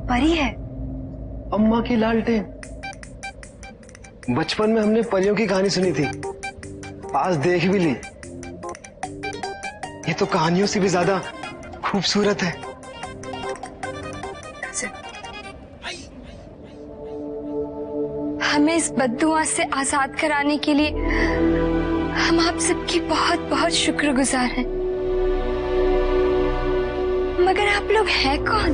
परी है। अम्मा की लालटेन। बचपन में हमने परियों की कहानी सुनी थी, आज देख भी ली। ये तो कहानियों से भी ज्यादा खूबसूरत है। हमें इस बद्दुआ से आजाद कराने के लिए हम आप सबकी बहुत बहुत शुक्रगुजार हैं। मगर आप लोग हैं कौन?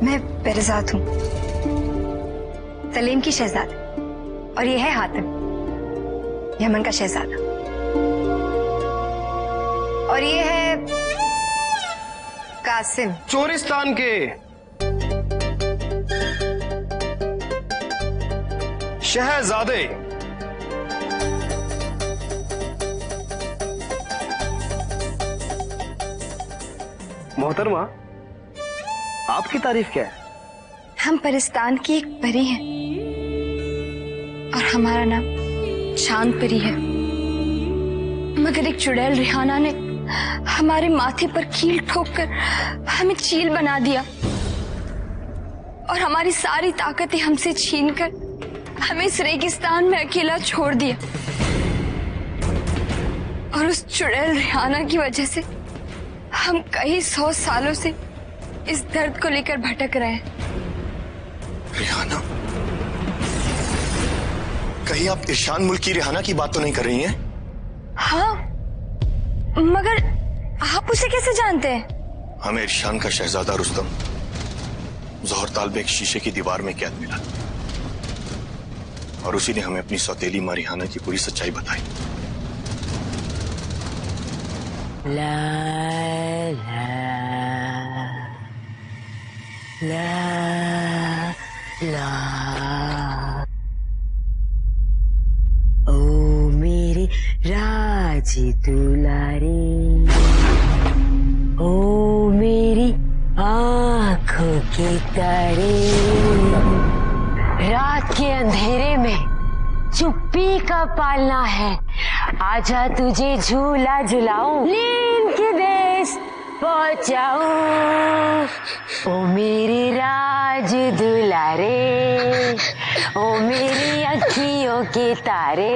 मैं पेरजाद हूँ, सलीम की शहजादी, और ये है हातिम, यमन का शहजादा, और ये है कासिम, चोरिस्तान के शहजादे। मोहतरमा, आपकी तारीफ क्या है? हम परिस्तान की एक परी हैं और हमारा नाम चांद परी है। मगर एक चुड़ैल रिहाना ने हमारे माथे पर कील ठोककर हमें चील बना दिया और हमारी सारी ताकतें हमसे छीनकर हमें इस रेगिस्तान में अकेला छोड़ दिया। और उस चुड़ैल रिहाना की वजह से हम कई 100 सालों से इस दर्द को लेकर भटक रहे हैं। रिहाना? कहीं आप इरशान मुल्क की रिहाना की बात तो नहीं कर रही हैं? हाँ, मगर आप उसे कैसे जानते हैं? हमें इरशान का शहजादा रुस्तम जोहरताल में एक शीशे की दीवार में कैद मिला और उसी ने हमें अपनी सौतेली मां रिहाना की पूरी सच्चाई बताई। ला ला ला ला, ओ मेरे राज दुलारे, ओ मेरी आंखों के तारे, रात के अंधेरे में चुप्पी का पालना है, आजा तुझे झूला झुलाऊं, नींद के देश पहुंचाऊं, ओ मेरे राज दुलारे, ओ मेरी अखियों के तारे।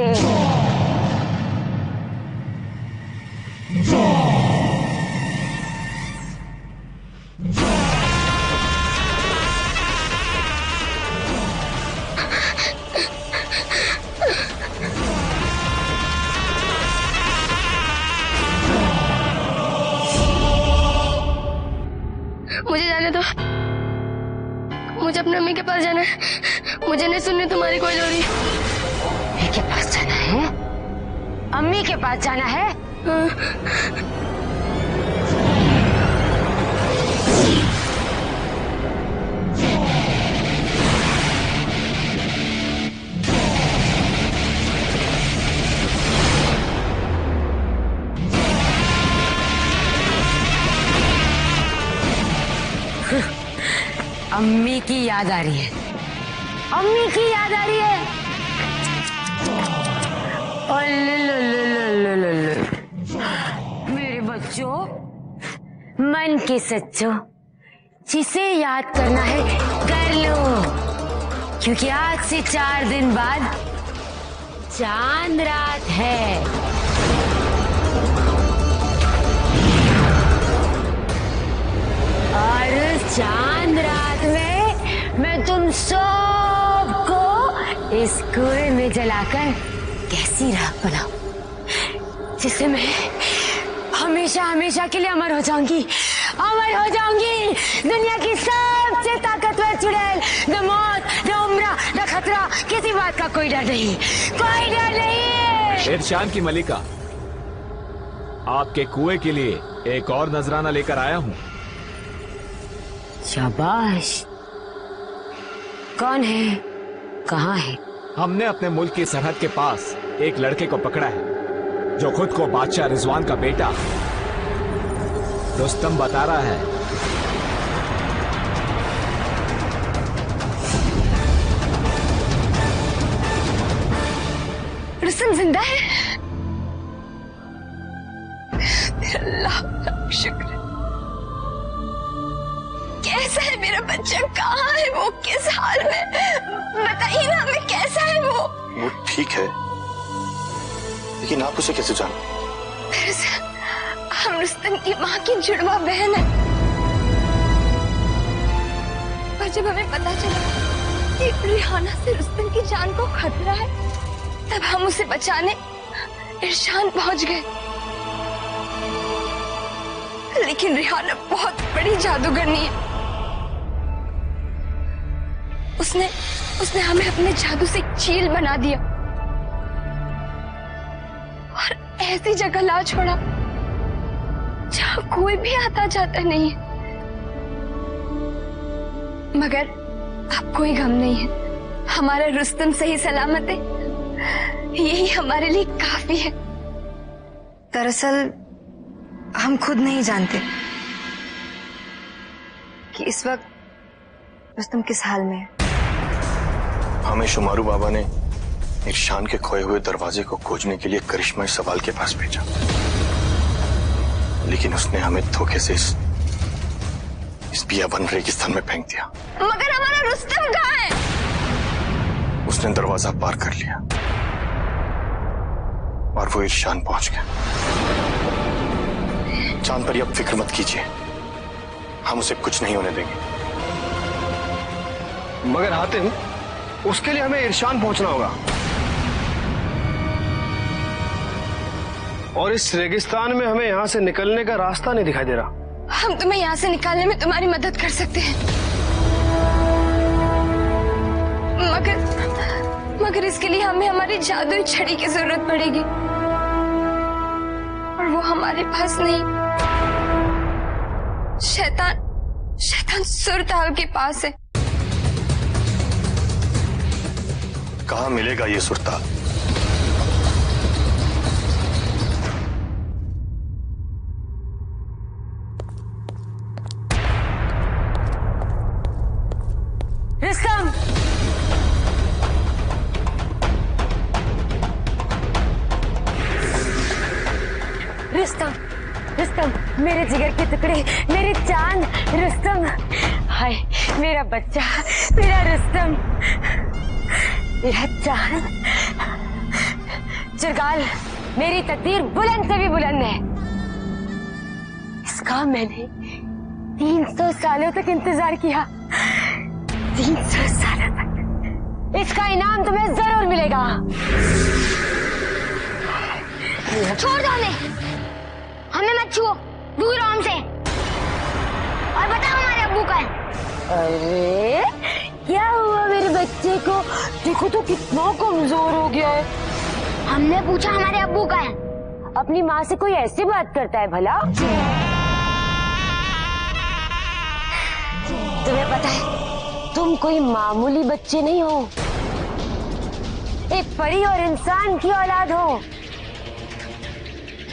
मुझे जाने दो, मुझे अपने अम्मी के पास जाना है। मुझे नहीं सुननी तुम्हारी कोई लोरी। अम्मी के पास जाना है? अम्मी के पास जाना है? हाँ। अम्मी की याद आ रही है, अम्मी की याद आ रही है। मेरे बच्चों, मन के सच्चों, जिसे याद करना है कर लो, क्योंकि आज से 4 दिन बाद चांद रात है। और चांद रात में मैं तुम सबको इस कुएं में जलाकर कैसी राख बनाऊं, जिससे मैं हमेशा हमेशा के लिए अमर हो जाऊंगी, अमर हो जाऊंगी। दुनिया की सबसे ताकतवर चुड़ैल, न मौत, न उम्र, न खतरा, किसी बात का कोई डर नहीं, कोई डर नहीं। इरशान की मलिका, आपके कुएं के लिए एक और नजराना लेकर आया हूँ। शाबाश। कौन है, कहाँ है? हमने अपने मुल्क की सरहद के पास एक लड़के को पकड़ा है जो खुद को बादशाह रिजवान का बेटा रुस्तम बता रहा है। रुस्तम जिंदा है? अल्लाह का शुक्र। कैसा है मेरा बच्चा? कहाँ है वो? किस हाल में? बताइए ना हमें, कैसा है वो? वो ठीक है, लेकिन आप उसे कैसे जानो? दरअसल हम रुस्तम की माँ की जुड़वा बहन है, और जब हमें पता चला कि रिहाना से रुस्तम की जान को खतरा है, तब हम उसे बचाने इरशान पहुंच गए। लेकिन रिहाना बहुत बड़ी जादूगरनी है। उसने हमें अपने जादू से एक चील बना दिया और ऐसी जगह ला छोड़ा जहां कोई भी आता जाता नहीं है। मगर अब कोई गम नहीं है, हमारा रुस्तम सही सलामत है, यही हमारे लिए काफी है। दरअसल हम खुद नहीं जानते कि इस वक्त रुस्तम किस हाल में है। हमें शुमारू बाबा ने इरशान के खोए हुए दरवाजे को खोजने के लिए करिश्माई सवाल के पास भेजा, लेकिन उसने हमें धोखे से इस बियाबन रेगिस्तान में फेंक दिया। मगर हमारा रुस्तम कहाँ है? उसने दरवाजा पार कर लिया और वो इरशान पहुंच गया। चांद पर अब फिक्र मत कीजिए, हम उसे कुछ नहीं होने देंगे। मगर हातिम, उसके लिए हमें इरशान पहुंचना होगा, और इस रेगिस्तान में हमें यहां से निकलने का रास्ता नहीं दिखाई दे रहा। हम तुम्हें यहाँ से निकालने में तुम्हारी मदद कर सकते हैं, मगर इसके लिए हमें हमारी जादुई छड़ी की जरूरत पड़ेगी, और वो हमारे पास नहीं। शैतान सुरताल के पास है। कहाँ मिलेगा ये सुरताल? रुस्तम, रुस्तम, रुस्तम, मेरे जिगर के टुकड़े, मेरी जान, रुस्तम, हाय मेरा बच्चा, मेरा रुस्तम, मेरा जान। चिरगाल, मेरी तकदीर बुलंद से भी बुलंद है। इसका मैंने 300 सालों तक इंतजार किया, 300 सालों तक। इसका इनाम तुम्हें जरूर मिलेगा। छोड़ दो हमें मत छुओ, दूर रहो हमसे, और बताओ हमारे अब्बू का है। अरे क्या हुआ मेरे बच्चे को? देखो तो कितना कमजोर हो गया है। हमने पूछा हमारे अब्बू का है। अपनी माँ से कोई ऐसी बात करता है भला? तुम्हें पता है तुम कोई मामूली बच्चे नहीं हो, एक परी और इंसान की औलाद हो।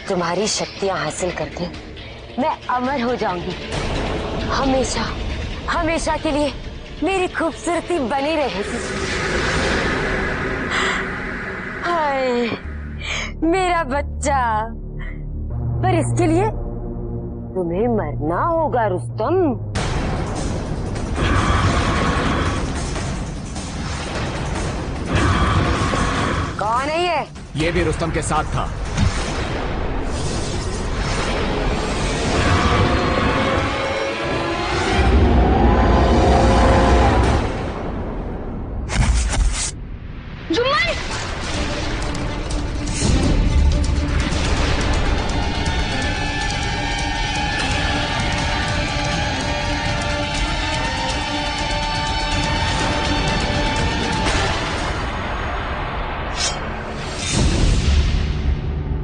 तुम्हारी शक्तियां हासिल करके मैं अमर हो जाऊंगी, हमेशा हमेशा के लिए मेरी खूबसूरती बनी रहेगी। हाय मेरा बच्चा, पर इसके लिए तुम्हें मरना होगा रुस्तम। कौन है ये भी रुस्तम के साथ था। जुम्मन,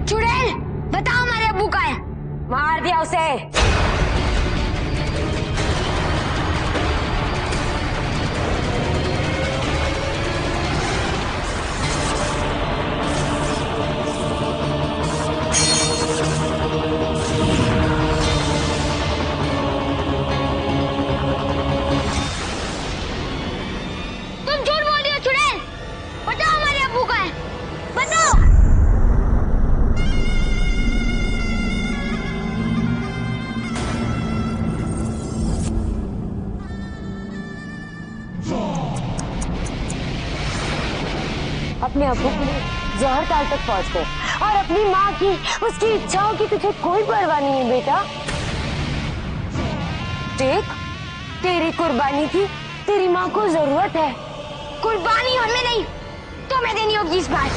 चुड़ैल, बताओ हमारे अब्बू का है। मार दिया उसे। तुम झूठ बोल रही हो चुड़ैल, बताओ हमारे अब्बू का है, बताओ। अपने अब्बू के लिए जौहर ताल तक पहुंच गए और अपनी माँ की उसकी इच्छाओं की तुझे कोई परवाह नहीं है बेटा। देख, तेरी कुर्बानी की तेरी माँ को जरूरत है। कुर्बानी हमें नहीं, तुम्हें देनी होगी इस बार।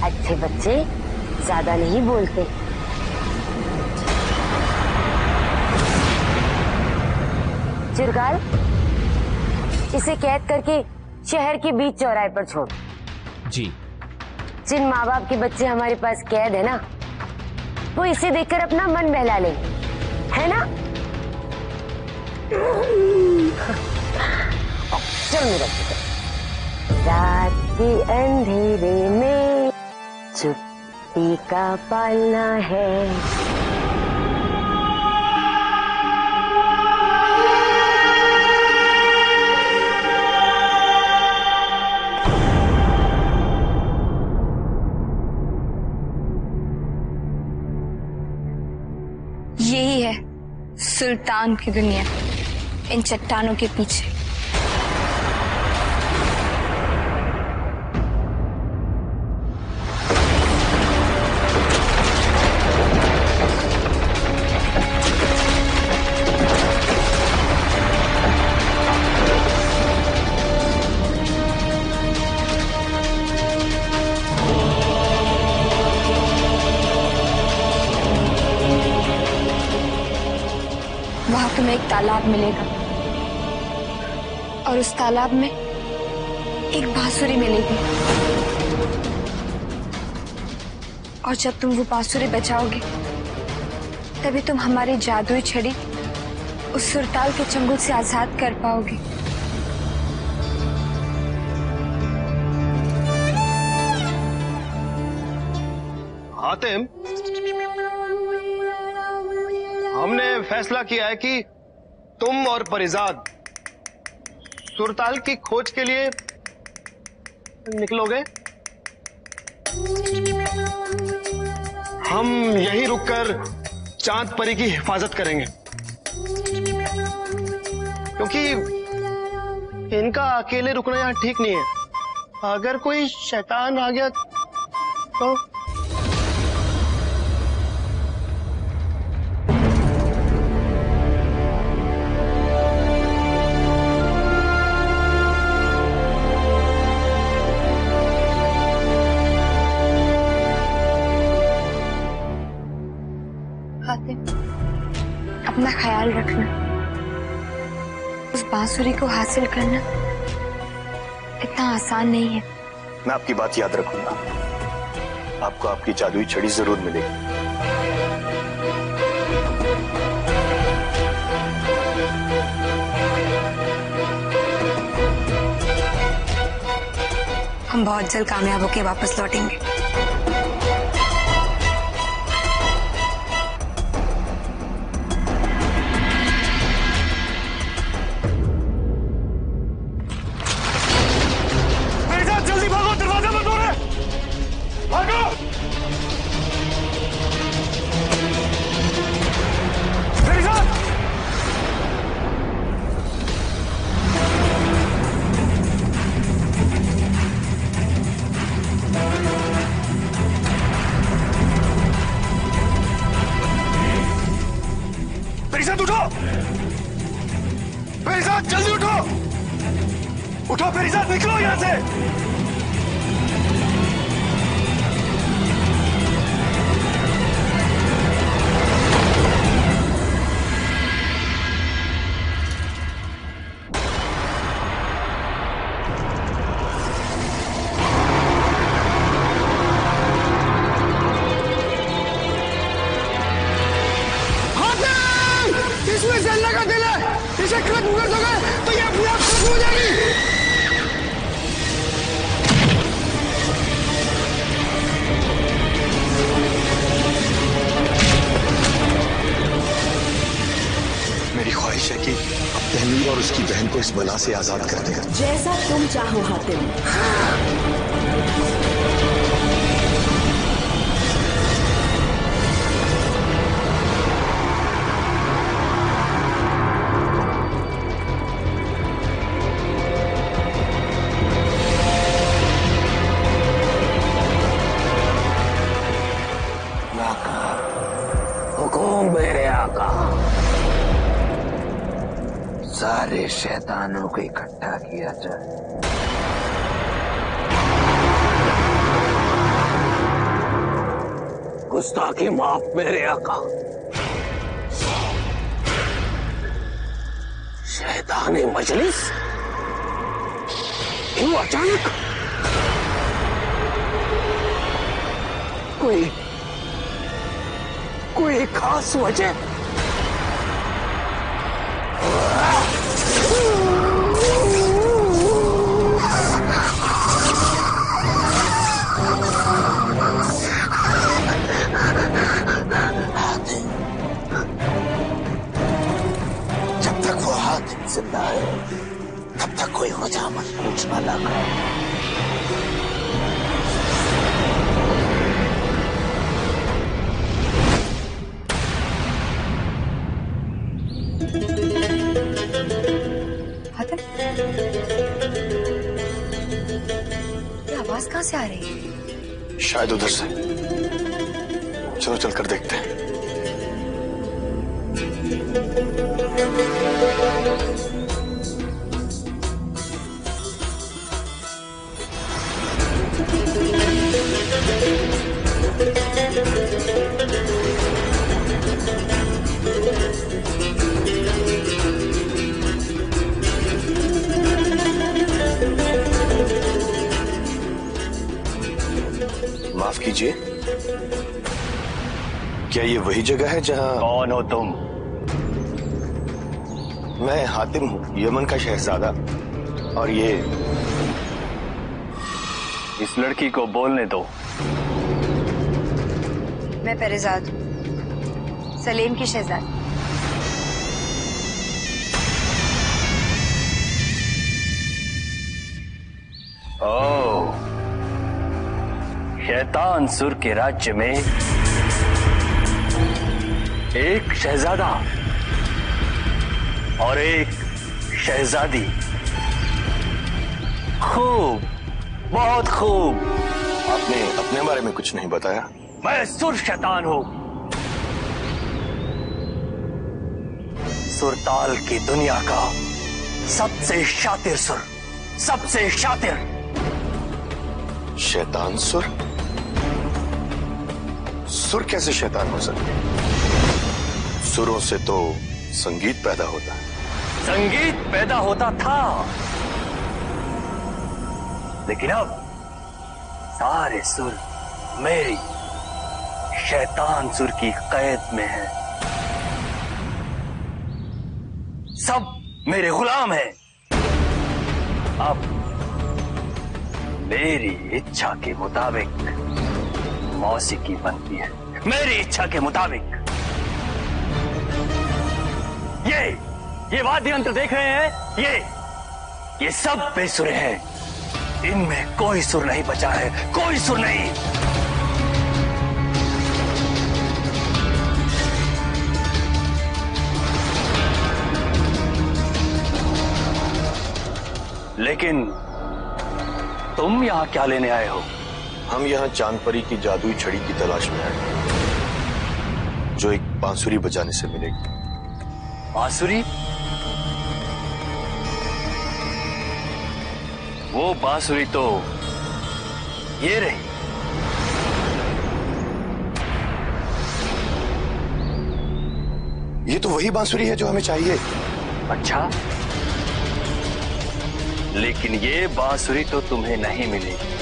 अच्छे बच्चे ज्यादा नहीं बोलते। चिरकाल, इसे कैद करके शहर के बीच चौराहे पर छोड़। जी। जिन माँ बाप के बच्चे हमारे पास कैद है ना, वो इसे देखकर अपना मन बहला ले, है ना? चल मेरा पुत्र। रात के अंधेरे में चुप्पी का पालना है। यही है सुल्तान की दुनिया, इन चट्टानों के पीछे। वहां तुम्हें एक तालाब मिलेगा और उस तालाब में एक बांसुरी मिलेगी, और जब तुम वो बांसुरी बजाओगे तभी तुम हमारी जादुई छड़ी उस सुरताल के चंगुल से आजाद कर पाओगे। हातिम, हमने फैसला किया है कि तुम और परिजाद सुरताल की खोज के लिए निकलोगे। हम यहीं रुककर चांद परी की हिफाजत करेंगे, क्योंकि इनका अकेले रुकना यहां ठीक नहीं है। अगर कोई शैतान आ गया तो अपना ख्याल रखना। उस बांसुरी को हासिल करना इतना आसान नहीं है। मैं आपकी बात याद रखूंगा। आपको आपकी जादुई छड़ी जरूर मिलेगी। हम बहुत जल्द कामयाब होकर वापस लौटेंगे। उठो, पेरिजाद जल्दी उठो, उठो पेरिजाद, निकलो यहां से। इसमें से अल्लाह का दिल है, इसे खत्म कर दोगे तो ये अपने आप खत्म हो जाएगी। मेरी ख्वाहिश है कि अब तहमीर और उसकी बहन को को इस बला से आजाद कर देगा। जैसा तुम चाहो हातिम। हुकुम मेरे आका। सारे शैतानों को इकट्ठा किया जाए। गुस्ताखी माफ मेरे आका। शैतानी मजलिस क्यों अचानक? कोई खास वजह? जब तक वो हातिम जिंदा है तब तक कोई वजह मत पूछना लगा। हातिम, ये आवाज कहाँ से आ रही है? शायद उधर से। चलो चलकर देखते हैं। माफ कीजिए, क्या ये वही जगह है जहां? कौन हो तुम? मैं हातिम हूँ, यमन का शहजादा। और ये इस लड़की को बोलने दो। मैं पेरेजाद हूँ, सलीम की शहजादी। ओह, शैतान सुर के राज्य में एक शहजादा और एक शहजादी। खूब, बहुत खूब। आपने अपने बारे में कुछ नहीं बताया। मैं सुर शैतान हूं। सुरताल की दुनिया का सबसे शातिर सुर, सबसे शातिर। शैतान सुर? सुर कैसे शैतान हो सकते? सुरों से तो संगीत पैदा होता है। संगीत पैदा होता था, लेकिन अब सारे सुर मेरी शैतान सुर की कैद में है। सब मेरे गुलाम हैं। अब मेरी इच्छा के मुताबिक मौसीकी बनती है, मेरी इच्छा के मुताबिक। ये वाद्य यंत्र देख रहे हैं, ये सब बेसुरे हैं। इनमें कोई सुर नहीं बचा है, कोई सुर नहीं। लेकिन तुम यहां क्या लेने आए हो? हम यहाँ चांदपरी की जादुई छड़ी की तलाश में आए, जो एक बांसुरी बजाने से मिलेगी। बांसुरी? वो बांसुरी तो ये रही। ये तो वही बांसुरी है जो हमें चाहिए। अच्छा, लेकिन ये बांसुरी तो तुम्हें नहीं मिलेगी।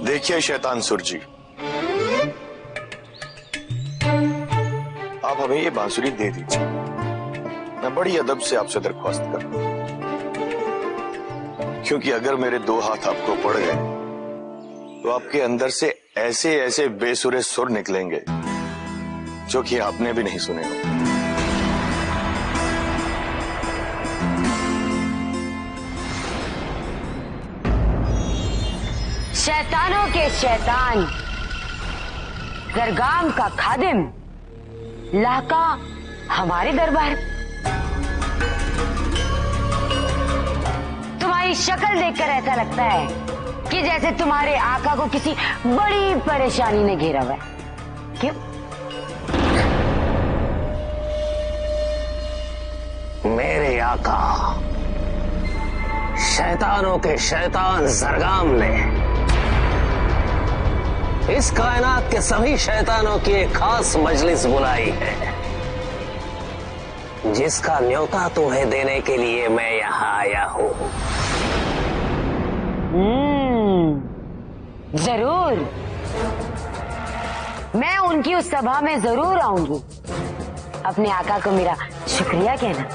देखिए शैतान सुर जी, आप हमें ये बांसुरी दे दीजिए। मैं बड़ी अदब से आपसे दरख्वास्त करता हूं, क्योंकि अगर मेरे दो हाथ आपको पड़ गए तो आपके अंदर से ऐसे ऐसे बेसुरे सुर निकलेंगे जो कि आपने भी नहीं सुने हो। शैतानों के शैतान, जरगाम का खादिम, लाका हमारे दरबार। तुम्हारी शक्ल देखकर ऐसा लगता है कि जैसे तुम्हारे आका को किसी बड़ी परेशानी ने घेरा हुआ है। क्यों? मेरे आका शैतानों के शैतान जरगाम ने इस कायनात के सभी शैतानों की एक खास मजलिस बुलाई है, जिसका न्योता तुम्हें देने के लिए मैं यहाँ आया हूँ। जरूर, मैं उनकी उस सभा में जरूर आऊंगी। अपने आका को मेरा शुक्रिया कहना।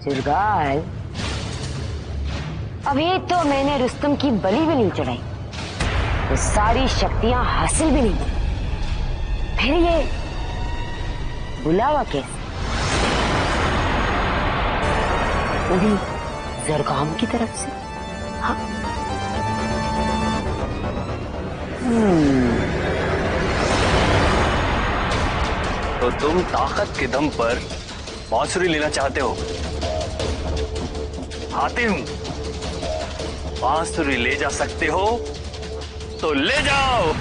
चिरगाल, अभी तो मैंने रुस्तम की बलि भी नहीं चढ़ाई, वो सारी शक्तियां हासिल भी नहीं की, फिर ये बुलावा कैसे? वो भी जरगाम की तरफ से। हाँ। तो तुम ताकत के दम पर बांसुरी लेना चाहते हो? हातिम, बांसुरी ले जा सकते हो तो ले जाओ।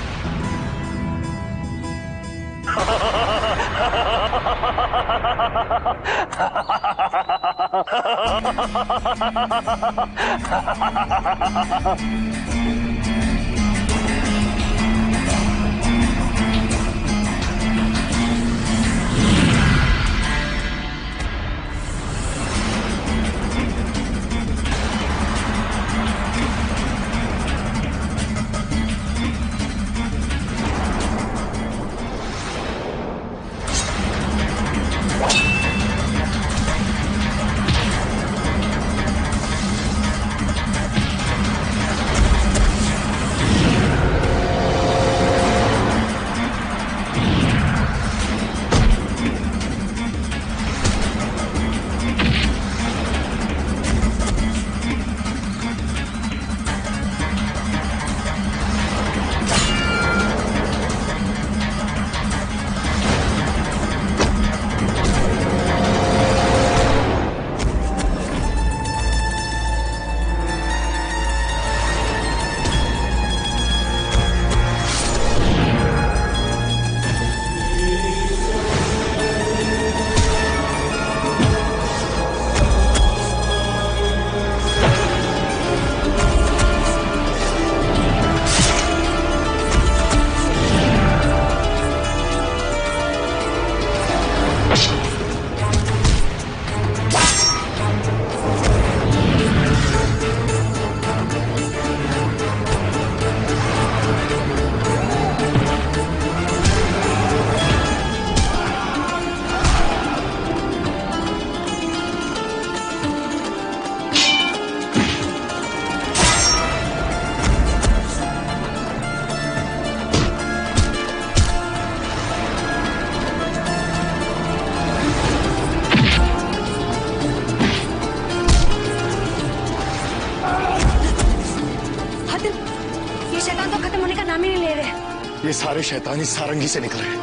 ये सारे शैतान इस सारंगी से निकल रहे हैं।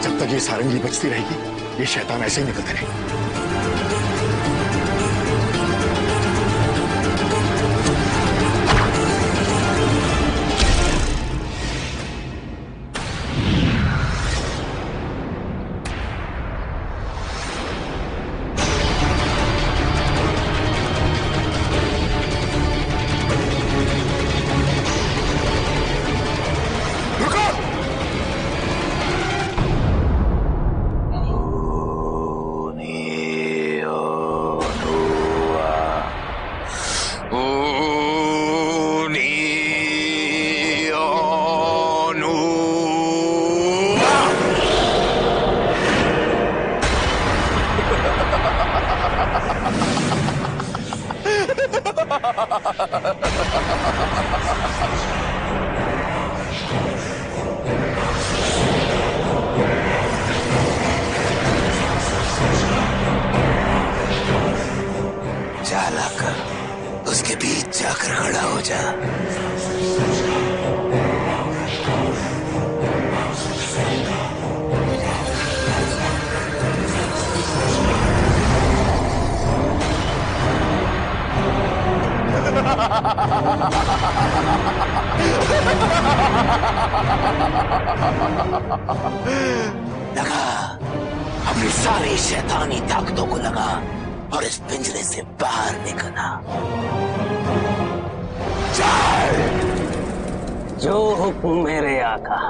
जब तक ये सारंगी बचती रहेगी, ये शैतान ऐसे ही निकलते रहेंगे। जा लाकर उसके बीच जाकर खड़ा हो जा। लगा, अपनी सारी शैतानी ताकतों को लगा और इस पिंजरे से बाहर निकला। चल, जो हुक्म मेरे आका।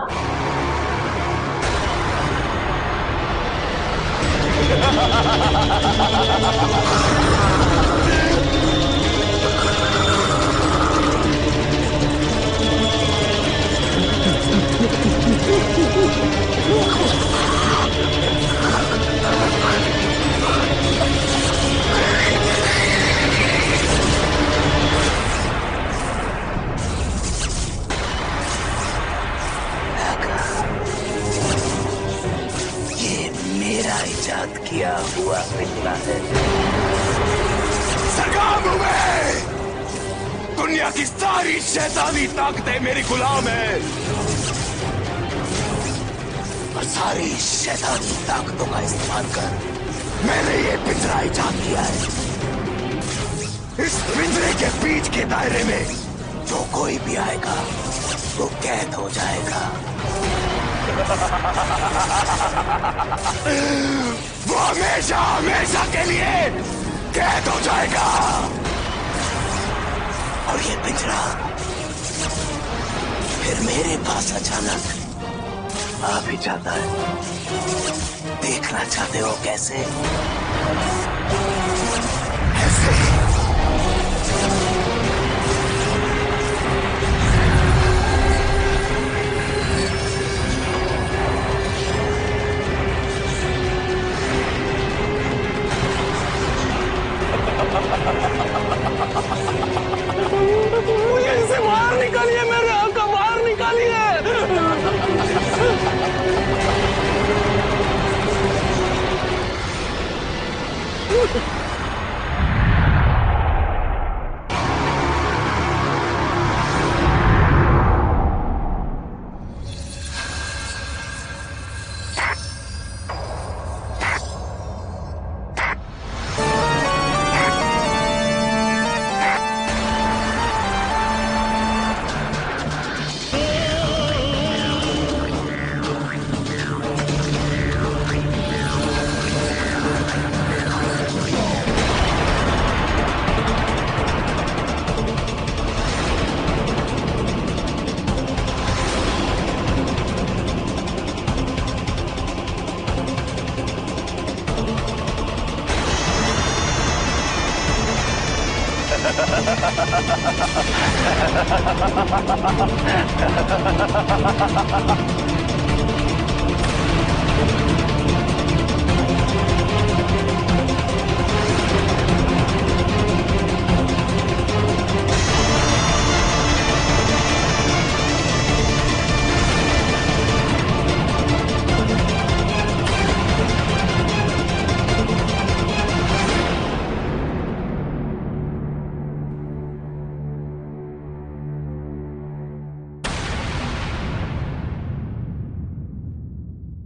इजाद किया हुआ पिंजरा है। सरकार में दुनिया की सारी शैतानी ताकतें मेरी गुलाम है और सारी शैतानी ताकतों का इस्तेमाल कर मैंने ये पिंजरा इजाद किया है। इस पिंजरे के बीच के दायरे में जो कोई भी आएगा वो कैद हो जाएगा। वो हमेशा हमेशा के लिए कैद हो जाएगा। और ये पिंजरा फिर मेरे पास अचानक आ भी जाता है। देखना चाहते हो कैसे? ऐसे मुझे इसे बाहर निकालिए, मेरे आका बाहर निकालिए।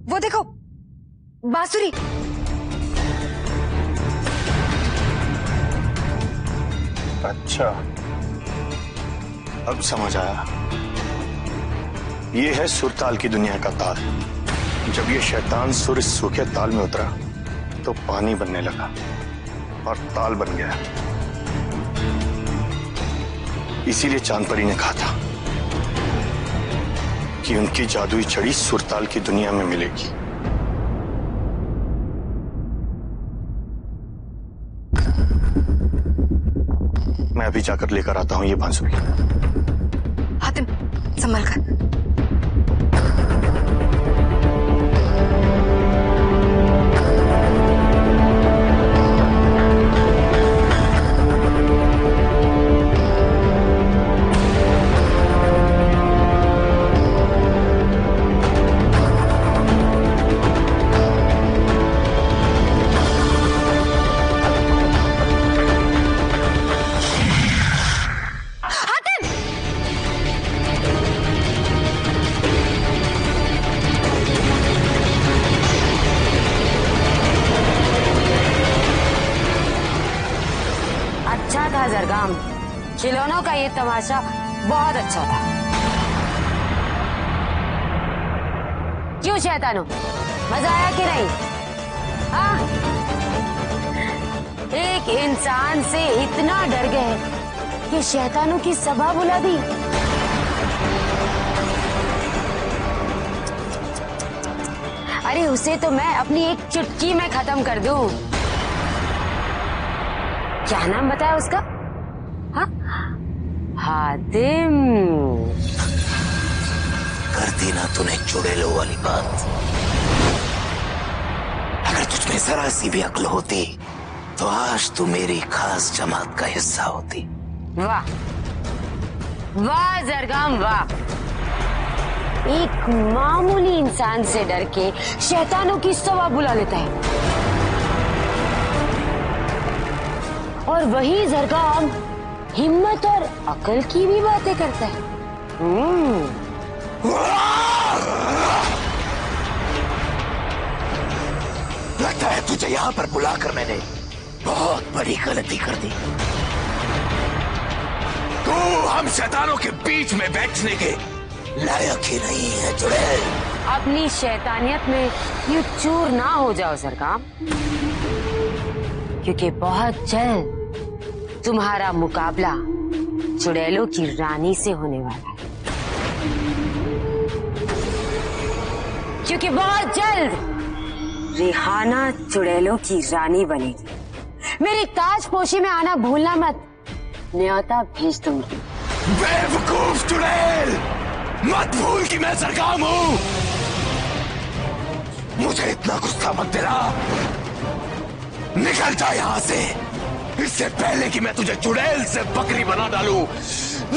वो देखो बांसुरी। अच्छा, अब समझ आया। ये है सुरताल की दुनिया का ताल। जब ये शैतान सुर इस सूखे ताल में उतरा तो पानी बनने लगा और ताल बन गया। इसीलिए चांदपरी ने कहा था कि उनकी जादुई छड़ी सुरताल की दुनिया में मिलेगी। मैं अभी जाकर लेकर आता हूं ये बांसुरी। हातिम संभल कर। जरगाम, खिलौनों का ये तमाशा बहुत अच्छा था। क्यों शैतानों, मजा आया कि नहीं? हाँ? एक इंसान से इतना डर गए कि शैतानों की सभा बुला दी। अरे उसे तो मैं अपनी एक चुटकी में खत्म कर दूं। क्या नाम बताया उसका? हाँ? हातिम। कर दी ना तूने चुड़ैलों वाली बात। अगर तुझमें जरा सी भी अक्ल होती तो आज तू मेरी खास जमात का हिस्सा होती। वाह वाह जरगाम वाह, एक मामूली इंसान से डर के शैतानों की सभा बुला लेता है। और वही जरगाम हिम्मत और अकल की भी बातें करता है। लगता है तुझे यहाँ पर बुलाकर मैंने बहुत बड़ी गलती कर दी। तू हम शैतानों के बीच में बैठने के लायक ही नहीं है चुड़ैल। अपनी शैतानियत में यूं चूर ना हो जाओ सरकार, क्योंकि बहुत जल्द तुम्हारा मुकाबला चुड़ैलों की रानी से होने वाला है। क्योंकि बहुत जल्द रिहाना चुड़ैलों की रानी बनेगी। मेरी ताजपोशी में आना भूलना मत, न्योता भेज दूंगी। बेवकूफ चुड़ैल, मत भूल कि मैं सरगम हूं। मुझे इतना गुस्सा मत दिला, निकल जा यहां से, इससे पहले कि मैं तुझे चुड़ैल से बकरी बना डालूं।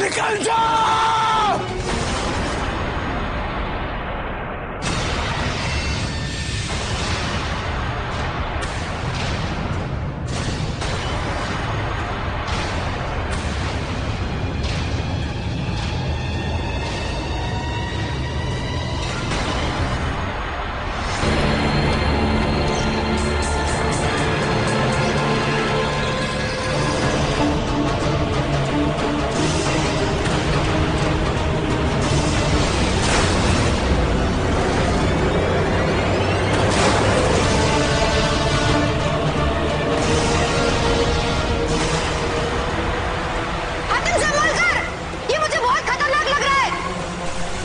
निकल जा।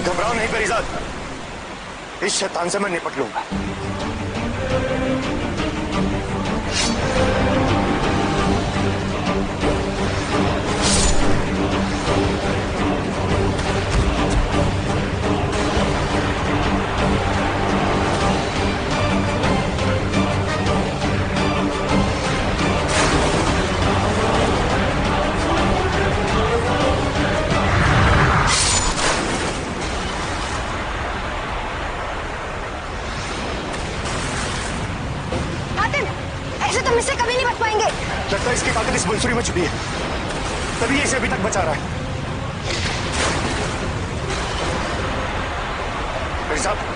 घबराओ नहीं परिजात, इस शैतान से मैं निपट लूंगा। इससे कभी नहीं बच पाएंगे। लगता है इसकी ताकत इस बंसुरी में छुपी है, तभी ये इसे अभी तक बचा रहा है। मेरे साथ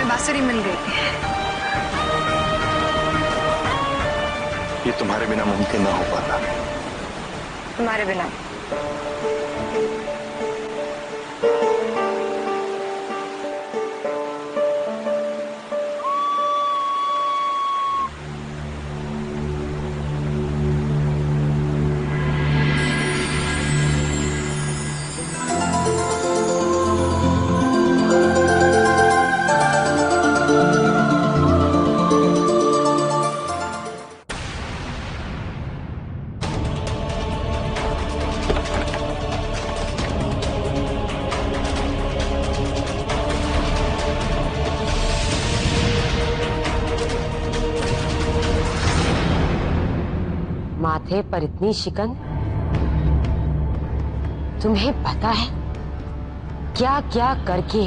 बांसुरी मिल गई। ये तुम्हारे बिना मुमकिन ना हो पाता। तुम्हारे बिना माथे पर इतनी शिकन? तुम्हें पता है क्या क्या करके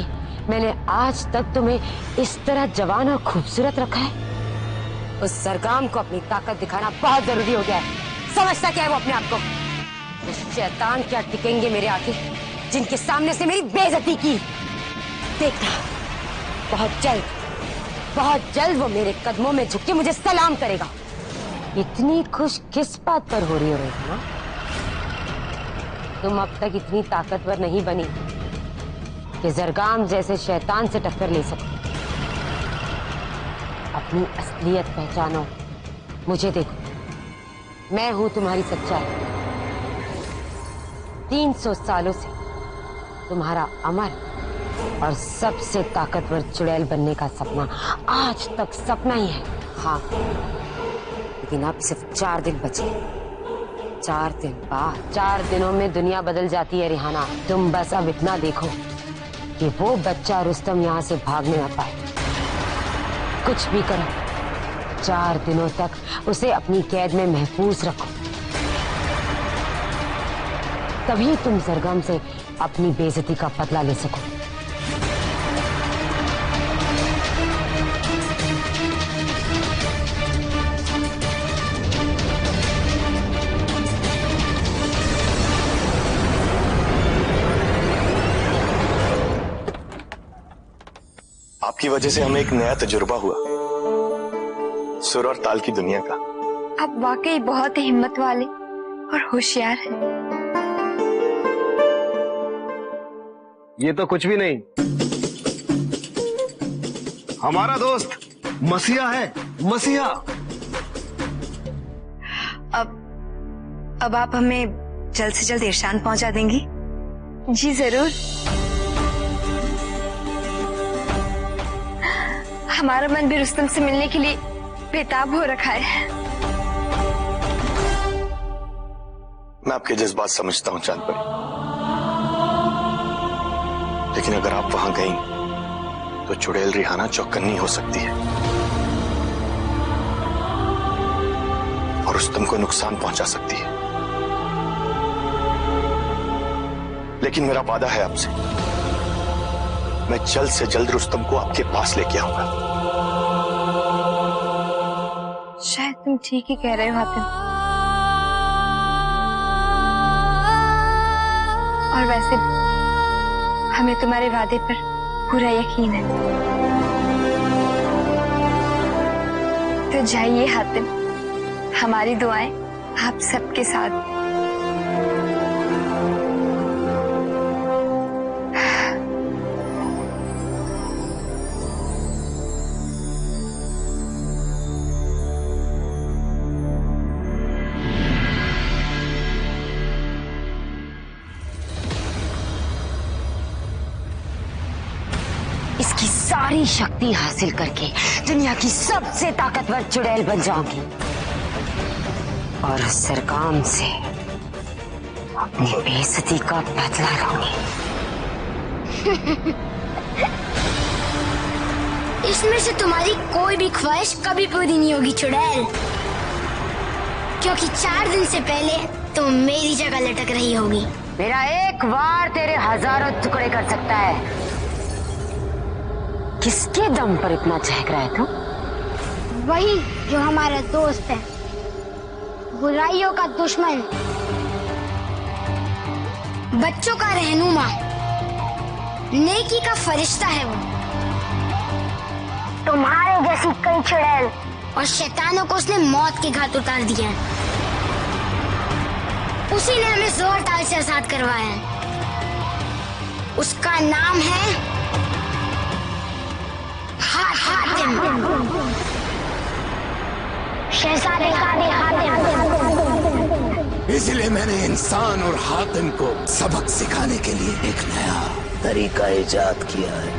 मैंने आज तक तुम्हें इस तरह जवान और खूबसूरत रखा है? उस सरगम को अपनी ताकत दिखाना बहुत जरूरी हो गया है। समझता क्या है वो अपने आप को? वो शैतान क्या टिकेंगे मेरे आगे, जिनके सामने से मेरी बेइज्जती की। देखना, बहुत जल्द वो मेरे कदमों में झुक के मुझे सलाम करेगा। इतनी खुश किस बात पर हो रही हो रेखा? तुम अब तक इतनी ताकतवर नहीं बनी कि जरगाम जैसे शैतान से टक्कर ले सको। अपनी असलियत पहचानो, मुझे देखो, मैं हूं तुम्हारी सच्चाई। 300 सालों से तुम्हारा अमर और सबसे ताकतवर चुड़ैल बनने का सपना आज तक सपना ही है। हाँ, लेकिन अब सिर्फ 4 दिन बचे। 4 दिन बाद, 4 दिनों में दुनिया बदल जाती है रिहाना। तुम बस अब इतना देखो कि वो बच्चा रुस्तम यहाँ से भागने ना पाए। कुछ भी करो, 4 दिनों तक उसे अपनी कैद में महफूज रखो। तभी तुम सरगम से अपनी बेइज्जती का बदला ले सको। आपकी वजह से हमें एक नया तजुर्बा हुआ, सुर और ताल की दुनिया का। आप वाकई बहुत हिम्मत वाले और होशियार हैं। ये तो कुछ भी नहीं, हमारा दोस्त मसीहा है, मसीहा। अब आप हमें जल्द से जल्द इरशान पहुंचा देंगी? जी जरूर। हमारा मन भी रुस्तम से मिलने के लिए बेताब हो रखा है। मैं आपके जज्बात समझता हूं चांद परी, लेकिन अगर आप वहां गई तो चुड़ैल रिहाना चौकन्नी हो सकती है और रुस्तम को नुकसान पहुंचा सकती है। लेकिन मेरा वादा है आपसे, मैं जल्द से जल्द रुस्तम को आपके पास लेके आऊंगा। शायद तुम ठीक ही कह रहे हो हातिम। और वैसे हमें तुम्हारे वादे पर पूरा यकीन है। तो जाइए हातिम, हमारी दुआएं आप सबके साथ। इसकी सारी शक्ति हासिल करके दुनिया की सबसे ताकतवर चुड़ैल बन जाऊंगी और सरगम से अपनी बेइज्जती का बदला लूंगी। इसमें से तुम्हारी कोई भी ख्वाहिश कभी पूरी नहीं होगी चुड़ैल, क्योंकि 4 दिन से पहले तुम मेरी जगह लटक रही होगी। मेरा एक वार तेरे हजारों टुकड़े कर सकता है। किसके दम पर इतना चहक रहा है तू? वही जो हमारा दोस्त है, बुराइयों का दुश्मन, बच्चों का रहनुमा, नेकी का फरिश्ता है वो। तुम्हारे जैसी कई चुड़ैल और शैतानों को उसने मौत के घाट उतार दिया है। उसी ने हमें जोर ताल से आजाद करवाया है। उसका नाम है हातिम, शहजादे हातिम। इसलिए मैंने इंसान और हातिम को सबक सिखाने के लिए एक नया तरीका इजाद किया है।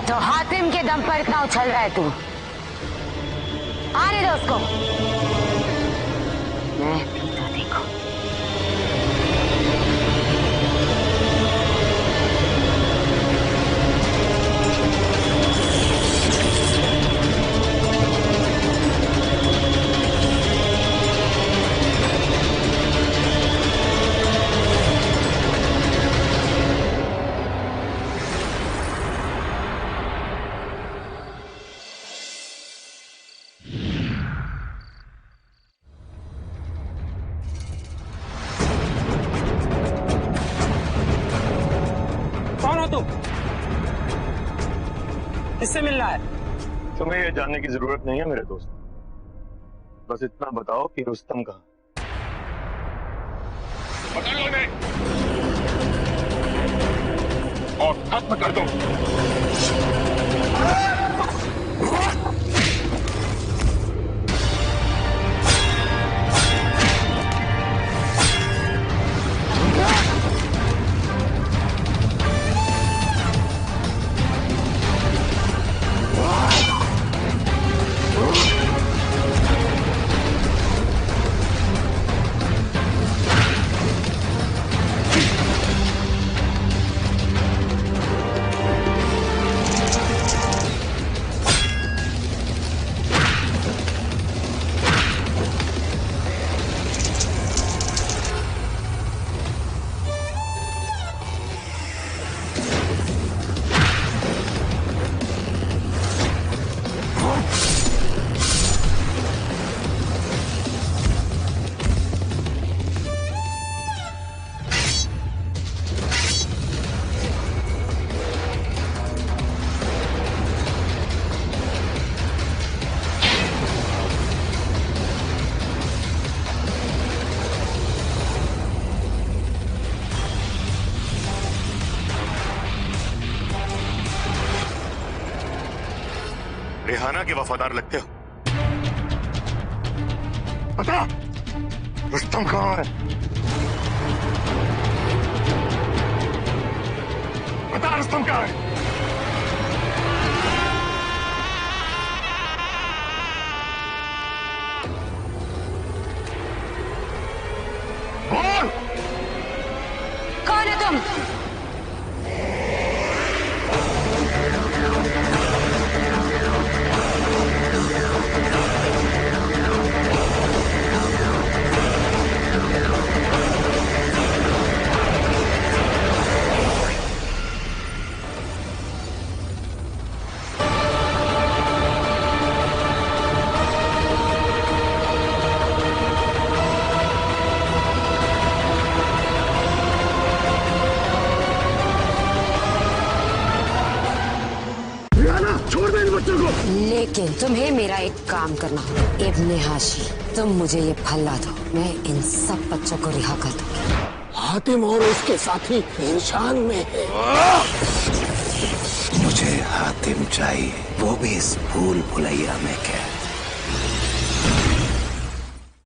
तो हातिम के दम पर इतना उछल रहा है तू? आने दो उसको। तुम तो देखो। किससे मिलना है? तुम्हें यह जानने की जरूरत नहीं है मेरे दोस्त। बस इतना बताओ कि रुस्तम कहाँ? पकड़ लो इन्हें और खत्म कर दो। रिहाना के वफादार लगते हो। बता रुस्तम कहाँ है? बता रुस्तम कहाँ है? बोल। कौन है तुम? छोड़ दे इन बच्चों को। लेकिन तुम्हें मेरा एक काम करना होगा। इब्ने हाशी, तुम मुझे ये फल ला दो, मैं इन सब बच्चों को रिहा कर दूंगी। हातिम और उसके साथी इंशान में है। मुझे हातिम चाहिए, वो भी इस भूल भुलैया में कैद।